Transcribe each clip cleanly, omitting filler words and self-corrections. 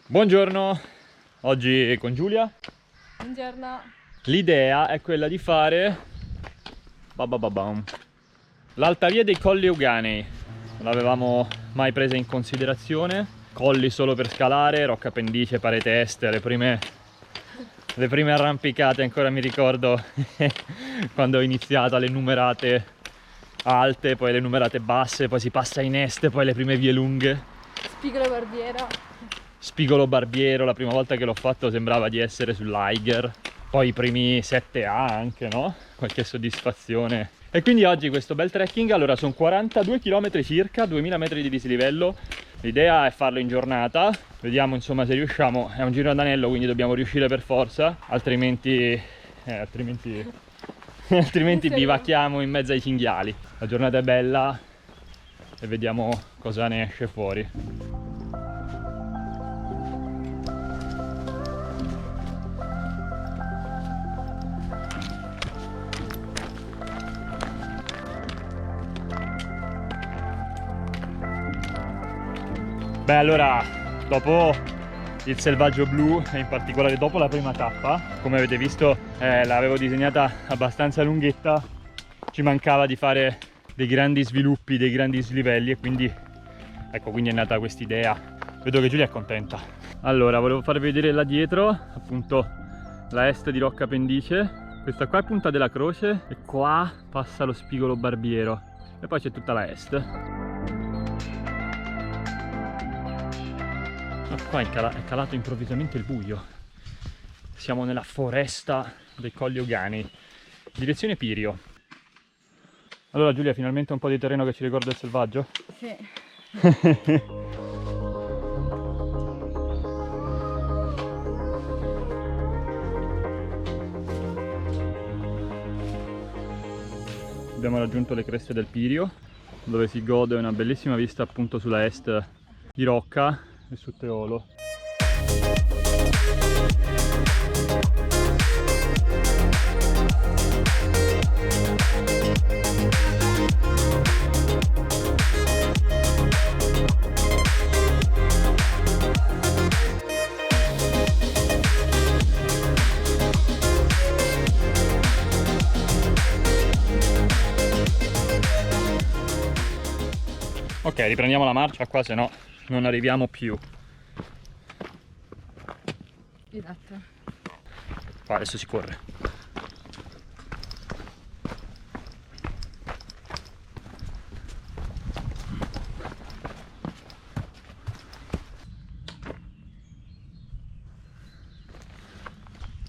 Buongiorno, oggi con Giulia. Buongiorno. L'idea è quella di fare l'altavia dei Colli Euganei. Non l'avevamo mai presa in considerazione. Colli solo per scalare, Rocca Pendice, Parete Est, le prime arrampicate, ancora mi ricordo quando ho iniziato alle numerate alte, poi le numerate basse, poi si passa in est, poi le prime vie lunghe. Spigolo Barbiero. Spigolo Barbiero, la prima volta che l'ho fatto sembrava di essere sull'Eiger, poi i primi 7A anche, no? Qualche soddisfazione. E quindi oggi questo bel trekking, allora sono 42 km circa, 2000 metri di dislivello. L'idea è farlo in giornata, vediamo insomma se riusciamo, è un giro ad anello quindi dobbiamo riuscire per forza, altrimenti bivacchiamo in mezzo ai cinghiali. La giornata è bella e vediamo cosa ne esce fuori. Beh, allora, dopo il selvaggio blu e in particolare dopo la prima tappa, come avete visto l'avevo disegnata abbastanza lunghetta, ci mancava di fare dei grandi sviluppi, dei grandi dislivelli e quindi ecco, quindi è nata questa idea. Vedo che Giulia è contenta. Allora, volevo farvi vedere là dietro, appunto, la est di Rocca Pendice. Questa qua è Punta della Croce e qua passa lo Spigolo Barbiero e poi c'è tutta la est. Qua è calato improvvisamente il buio. Siamo nella foresta dei Colli Euganei, direzione Pirio. Allora Giulia, finalmente un po' di terreno che ci ricorda il selvaggio? Sì. Abbiamo raggiunto le creste del Pirio, dove si gode una bellissima vista appunto sulla est di Rocca e su Teolo. Ok, riprendiamo la marcia qua, se no non arriviamo più. Esatto. Qua adesso si corre.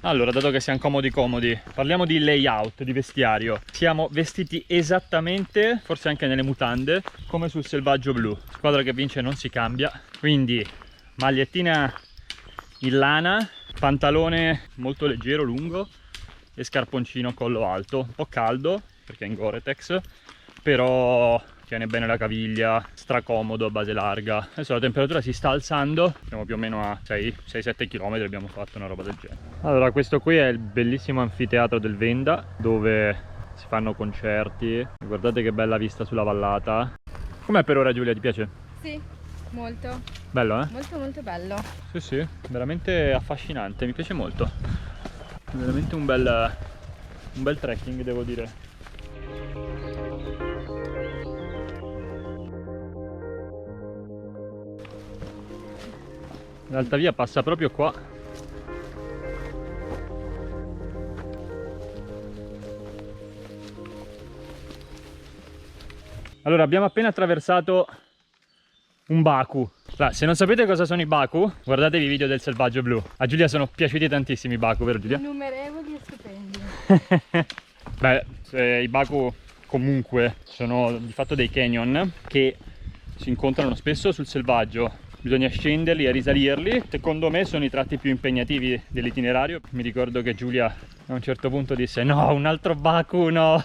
Allora, dato che siamo comodi, parliamo di layout, di vestiario. Siamo vestiti esattamente, forse anche nelle mutande, come sul selvaggio blu. Squadra che vince non si cambia. Quindi magliettina in lana, pantalone molto leggero, lungo e scarponcino collo alto. Un po' caldo perché è in Gore-Tex, però tiene bene la caviglia, stracomodo, base larga. Adesso la temperatura si sta alzando, siamo più o meno a 6-7 km, abbiamo fatto una roba del genere. Allora, questo qui è il bellissimo anfiteatro del Venda, dove si fanno concerti. Guardate che bella vista sulla vallata. Com'è per ora, Giulia, ti piace? Sì, molto. Bello, eh? Molto molto bello. Sì, sì, veramente affascinante, mi piace molto. Veramente un bel trekking, devo dire. L'altavia passa proprio qua. Allora, abbiamo appena attraversato un baku. Se non sapete cosa sono i baku, guardatevi i video del selvaggio blu. A Giulia sono piaciuti tantissimi i baku, vero Giulia? Innumerevoli e stupendi. Beh, i baku comunque sono di fatto dei canyon che si incontrano spesso sul selvaggio. Bisogna scenderli e risalirli. Secondo me sono i tratti più impegnativi dell'itinerario. Mi ricordo che Giulia a un certo punto disse: no, un altro baku, no.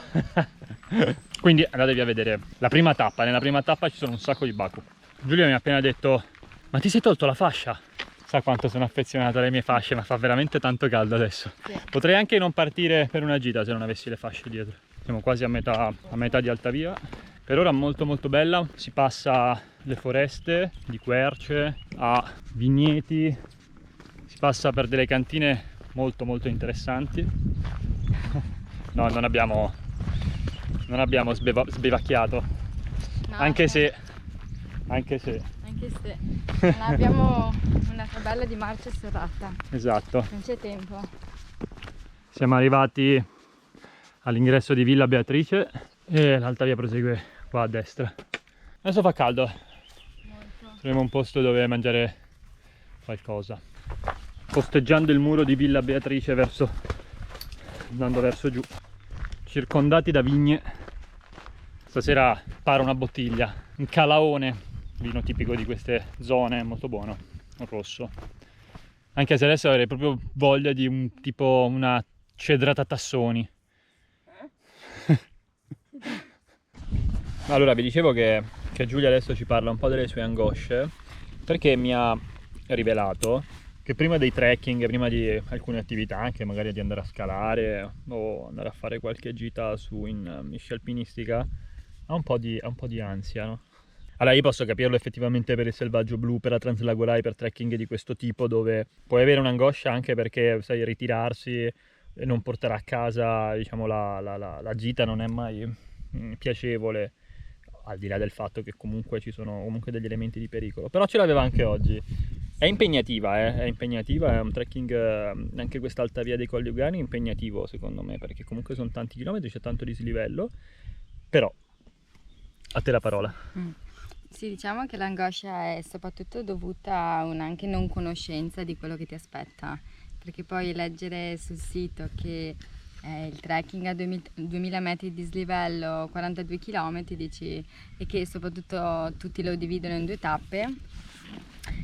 Quindi andatevi a vedere la prima tappa. Nella prima tappa ci sono un sacco di baku. Giulia mi ha appena detto: ma ti sei tolto la fascia? Sa quanto sono affezionato alle mie fasce, ma fa veramente tanto caldo adesso. Sì. Potrei anche non partire per una gita se non avessi le fasce dietro. Siamo quasi a metà di Altavia. Per ora molto molto bella, si passa le foreste di querce a vigneti, si passa per delle cantine molto molto interessanti. No, non abbiamo sbevacchiato, No, anche se non abbiamo una tabella di marcia serrata, esatto. non c'è tempo. Siamo arrivati all'ingresso di Villa Beatrice e l'alta via prosegue qua a destra. Adesso fa caldo, Molto. troviamo un posto dove mangiare qualcosa. Posteggiando il muro di Villa Beatrice andando verso giù, circondati da vigne. Stasera pare una bottiglia, un calaone, vino tipico di queste zone, molto buono, un rosso. Anche se adesso avrei proprio voglia di una cedrata Tassoni. Allora, vi dicevo che Giulia adesso ci parla un po' delle sue angosce, perché mi ha rivelato che prima dei trekking, prima di alcune attività, anche magari di andare a scalare o andare a fare qualche gita in sci alpinistica, ha un po' di ansia, no? Allora io posso capirlo effettivamente per il selvaggio blu, per la Translagorai, per trekking di questo tipo, dove puoi avere un'angoscia anche perché, sai, ritirarsi e non portare a casa, diciamo, la gita non è mai piacevole, al di là del fatto che comunque ci sono comunque degli elementi di pericolo. Però ce l'aveva anche oggi. È impegnativa, è un trekking, anche questa alta via dei Colli Ugani è impegnativo secondo me, perché comunque sono tanti chilometri, c'è tanto dislivello, però a te la parola. Sì, diciamo che l'angoscia è soprattutto dovuta a anche non conoscenza di quello che ti aspetta, perché poi leggere sul sito che il trekking a 2000 metri di dislivello, 42 km, dici, e che soprattutto tutti lo dividono in 2 tappe,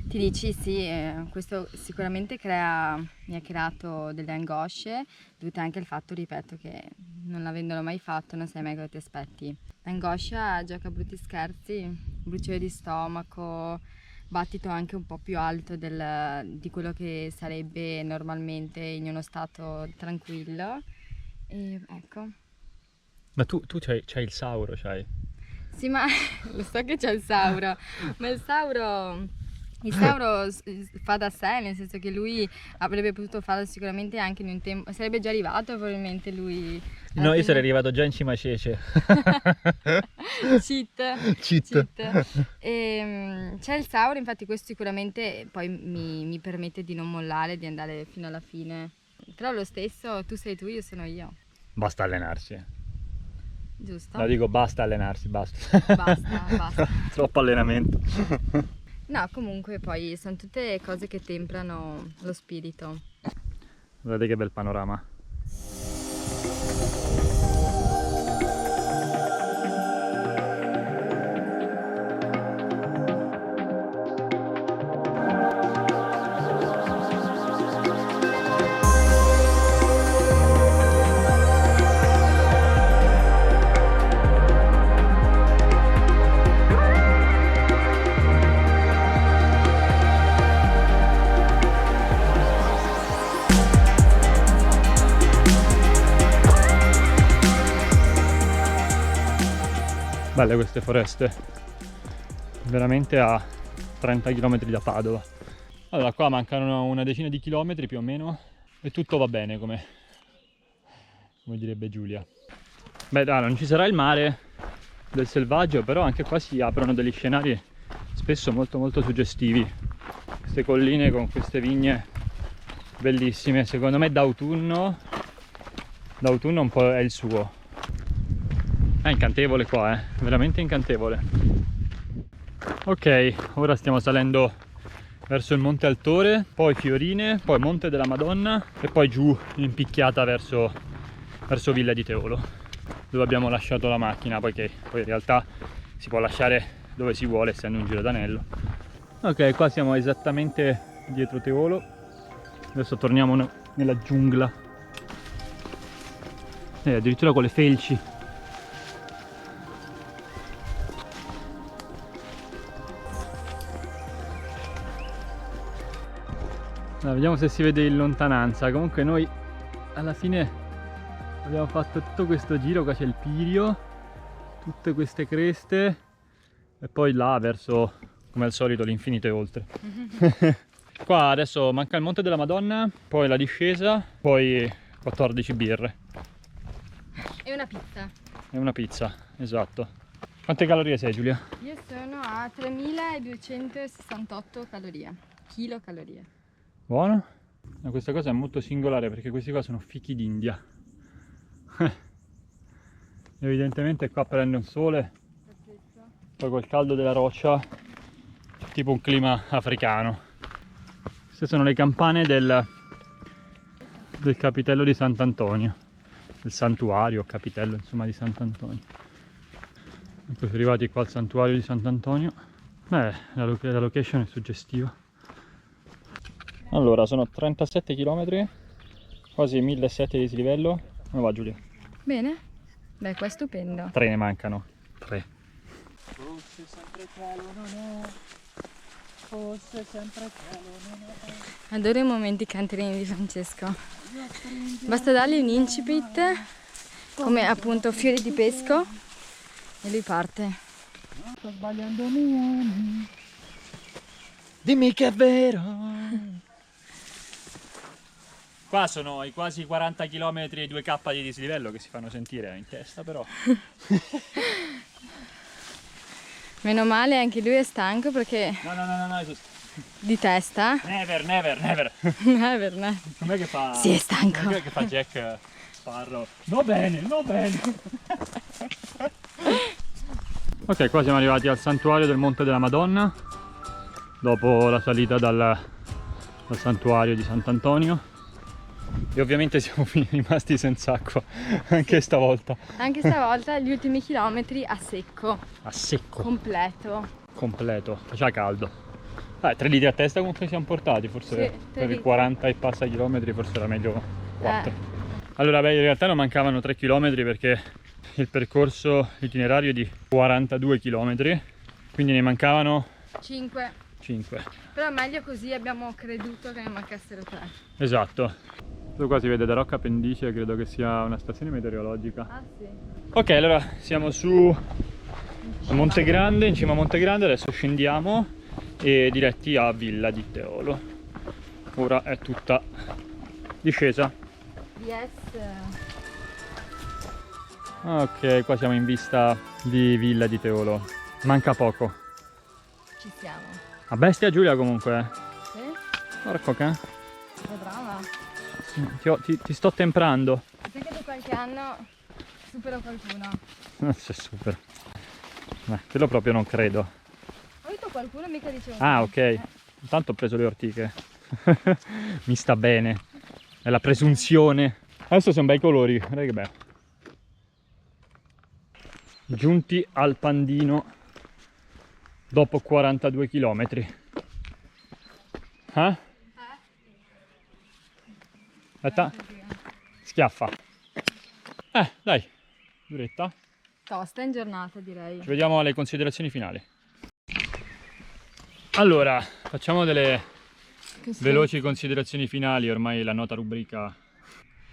ti dici sì, questo sicuramente mi ha creato delle angosce, dovute anche al fatto, ripeto, che non avendolo mai fatto non sai mai cosa ti aspetti. L'angoscia gioca brutti scherzi, bruciore di stomaco, battito anche un po' più alto di quello che sarebbe normalmente in uno stato tranquillo. E ecco. Ma tu c'hai il sauro, c'hai? Sì, ma lo so che c'è il sauro, ma il sauro fa da sé, nel senso che lui avrebbe potuto farlo sicuramente anche in un tempo, sarebbe già arrivato probabilmente lui. No, io sarei arrivato già in cima a Cece. Cheat. C'è il sauro, infatti questo sicuramente poi mi permette di non mollare, di andare fino alla fine. Però lo stesso, tu sei tu, io sono io. Basta allenarsi. Giusto? No, dico basta allenarsi, basta. Basta. Troppo allenamento. No, comunque poi sono tutte cose che temprano lo spirito. Guardate che bel panorama. Belle queste foreste, veramente a 30 km da Padova. Allora qua mancano una decina di chilometri più o meno e tutto va bene come direbbe Giulia. Beh, non ci sarà il mare del selvaggio, però anche qua si aprono degli scenari spesso molto molto suggestivi. Queste colline con queste vigne bellissime, secondo me d'autunno un po' è il suo. È incantevole qua, veramente incantevole. Ok, ora stiamo salendo verso il Monte Altore, poi Fiorine, poi Monte della Madonna e poi giù in picchiata verso Villa di Teolo, dove abbiamo lasciato la macchina, poiché poi in realtà si può lasciare dove si vuole essendo un giro d'anello. Ok, qua siamo esattamente dietro Teolo, adesso torniamo nella giungla, addirittura con le felci. Allora, vediamo se si vede in lontananza. Comunque noi alla fine abbiamo fatto tutto questo giro, qua c'è il Pirio, tutte queste creste e poi là verso, come al solito, l'infinito e oltre. Qua adesso manca il Monte della Madonna, poi la discesa, poi 14 birre. E una pizza. E una pizza, esatto. Quante calorie sei, Giulia? Io sono a 3268 calorie, kilocalorie. Buono? Ma questa cosa è molto singolare perché questi qua sono fichi d'India. Evidentemente qua prende un sole, poi col caldo della roccia, tipo un clima africano. Queste sono le campane del capitello di Sant'Antonio, del santuario, capitello insomma di Sant'Antonio. Ecco, siamo arrivati qua al santuario di Sant'Antonio. Beh, la location è suggestiva. Allora, sono 37 km, quasi 1700 di dislivello. Come va, Giulia? Bene? Beh, qua è stupendo. 3 ne mancano. 3. Forse sempre cielo non è, forse sempre cielo non è. Adoro i momenti canterini di Francesco. Basta dargli un incipit, come appunto fiori di pesco, e lui parte. Sto sbagliando milioni. Dimmi che è vero. Qua sono i quasi 40 km e 2K di dislivello che si fanno sentire in testa, però. Meno male, anche lui è stanco perché No, di testa. never. Never. Com'è che fa? Sì, è stanco. Com'è che fa Jack Sparrow? No bene. Ok, qua siamo arrivati al santuario del Monte della Madonna, dopo la salita dal santuario di Sant'Antonio. E ovviamente siamo rimasti senza acqua, anche stavolta. Anche stavolta gli ultimi chilometri a secco. A secco. Completo. Faceva caldo. 3 litri a testa comunque siamo portati, forse Sì, per i 3 40 e passa chilometri forse era meglio 4. Allora in realtà non mancavano 3 km perché il percorso itinerario è di 42 km, quindi ne mancavano 5. 5. Però meglio così, abbiamo creduto che ne mancassero 3. Esatto. Qua si vede da Rocca Pendice, credo che sia una stazione meteorologica. Ah sì. Ok, allora siamo su a Monte Grande, in cima a Monte Grande, adesso scendiamo e diretti a Villa di Teolo. Ora è tutta discesa. Yes. Ok, qua siamo in vista di Villa di Teolo. Manca poco. Ci siamo. A bestia Giulia comunque. Sì? Porco che? Sei brava. Ti sto temprando. Sai che da qualche anno supero qualcuno. Non sei super. Quello proprio non credo. Ho detto qualcuno, mica dicevo. Ah, ok. Intanto ho preso le ortiche. Mi sta bene. È la presunzione. Adesso sono bei colori. Guarda che bello. Giunti al Pandino dopo 42 km. Aspetta. Schiaffa. Dai. Duretta. Tosta in giornata, direi. Ci vediamo alle considerazioni finali. Allora, facciamo delle veloci considerazioni finali, ormai la nota rubrica.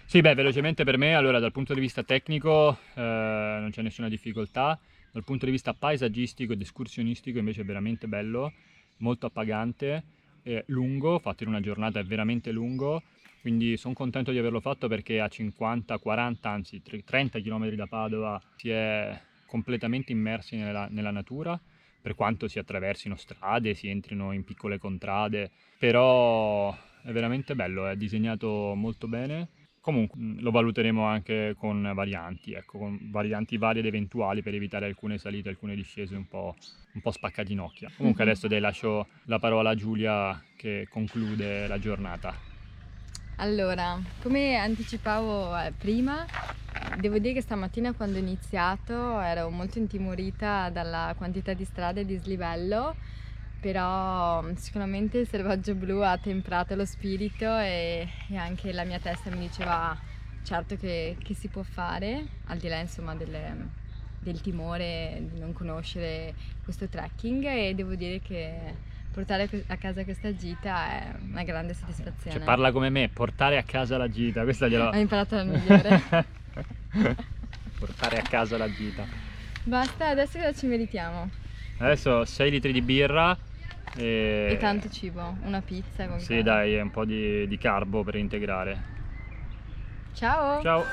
Sì, beh, velocemente per me, allora dal punto di vista tecnico non c'è nessuna difficoltà, dal punto di vista paesaggistico ed escursionistico invece è veramente bello, molto appagante, lungo, fatto in una giornata è veramente lungo, quindi sono contento di averlo fatto perché a 50, 40, anzi 30 km da Padova si è completamente immersi nella natura, per quanto si attraversino strade, si entrino in piccole contrade, però è veramente bello, è disegnato molto bene. Comunque lo valuteremo anche con varianti, ecco, con varianti varie ed eventuali per evitare alcune salite, alcune discese un po' spaccaginocchia. Comunque adesso lascio la parola a Giulia che conclude la giornata. Allora, come anticipavo prima, devo dire che stamattina quando ho iniziato ero molto intimorita dalla quantità di strade e di dislivello, però sicuramente il selvaggio blu ha temprato lo spirito e anche la mia testa mi diceva certo che si può fare, al di là insomma del timore di non conoscere questo trekking, e devo dire che portare a casa questa gita è una grande soddisfazione. Cioè, parla come me, portare a casa la gita, questa glielo... Ho imparato la migliore. Portare a casa la gita. Basta, adesso cosa ci meritiamo? Adesso 6 litri di birra E tanto cibo, una pizza con Sì, dai, un po' di carbo per integrare. Ciao! Ciao!